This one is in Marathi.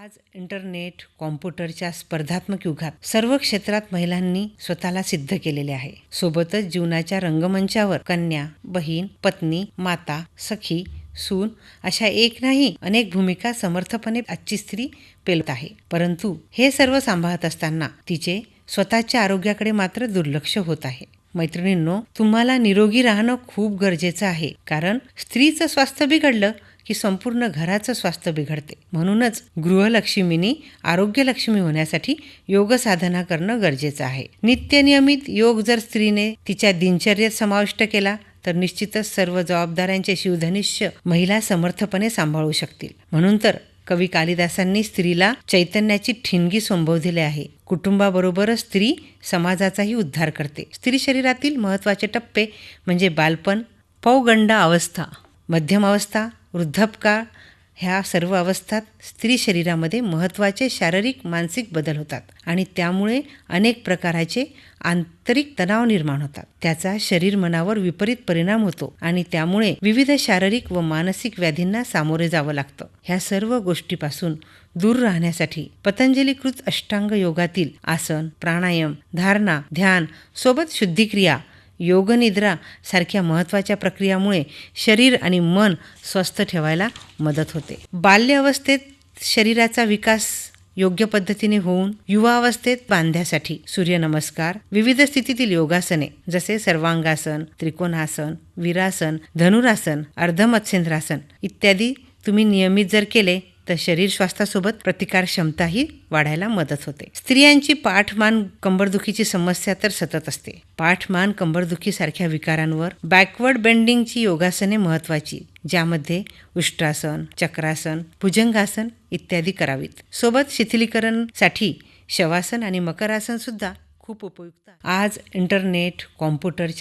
आज इंटरनेट, कॉम्प्युटरच्या स्पर्धात्मक युगात सर्व क्षेत्रात महिलांनी स्वतःला सिद्ध केलेले आहे. सोबतच जीवनाच्या रंगमंचावर कन्या, बहीण, पत्नी, माता, सखी, सून अशा एक नाही अनेक भूमिका समर्थपणे आजची स्त्री पेलत आहे. परंतु हे सर्व सांभाळत असताना तिचे स्वतःच्या आरोग्याकडे मात्र दुर्लक्ष होत आहे. मैत्रिणींनो, तुम्हाला निरोगी राहणं खूप गरजेचं आहे. कारण स्त्रीचं स्वास्थ्य बिघडलं की संपूर्ण घराचं स्वास्थ्य बिघडते. म्हणूनच गृहलक्ष्मीनी आरोग्यलक्ष्मी होण्यासाठी योग साधना करणं गरजेचं आहे. नित्यनियमित योग जर स्त्रीने तिच्या दिनचर्येत समाविष्ट केला तर निश्चितच सर्व जबाबदाऱ्यांचे शिवधनुष्य महिला समर्थपणे सांभाळू शकतील. म्हणून तर कवी कालिदासांनी स्त्रीला चैतन्याची ठिणगी संबोधले आहे. कुटुंबाबरोबरच स्त्री समाजाचाही उद्धार करते. स्त्री शरीरातील महत्त्वाचे टप्पे म्हणजे बालपण, पौगंड अवस्था, मध्यम अवस्था, वृद्धपकाळ ह्या सर्व अवस्थात स्त्री शरीरामध्ये महत्त्वाचे शारीरिक मानसिक बदल होतात आणि त्यामुळे अनेक प्रकारचे आंतरिक तणाव निर्माण होतात. त्याचा शरीर मनावर विपरीत परिणाम होतो आणि त्यामुळे विविध शारीरिक व मानसिक व्याधींना सामोरे जावं लागतं. ह्या सर्व गोष्टीपासून दूर राहण्यासाठी पतंजलीकृत अष्टांग योगातील आसन, प्राणायाम, धारणा, ध्यान सोबत शुद्धिक्रिया, योगनिद्रा सारख्या महत्त्वाच्या प्रक्रियामुळे शरीर आणि मन स्वस्थ ठेवायला मदत होते. बाल्य अवस्थेत शरीराचा विकास योग्य पद्धतीने होऊन युवावस्थेत बांधण्यासाठी सूर्यनमस्कार, विविध स्थितीतील योगासने जसे सर्वांगासन, त्रिकोणासन, वीरासन, धनुरासन, अर्धमत्स्येंद्रासन इत्यादी तुम्ही नियमित जर केले तर शरीर स्वास्थ्यासोबत प्रतिकार क्षमताही वाढायला मदत होते. स्त्रियांची पाठ, मान, कंबरदुखीची समस्या तर सतत असते. पाठ, मान, कंबरदुखी सारख्या विकारांवर बॅकवर्ड बेंडिंगची योगासने महत्त्वाची, ज्यामध्ये उष्ट्रासन, चक्रासन, भुजंगासन इत्यादी करावीत. सोबत शिथिलीकरणसाठी शवासन आणि मकरासन सुद्धा खूप उपयुक्त. आज इंटरनेट, कॉम्प्युटरच्या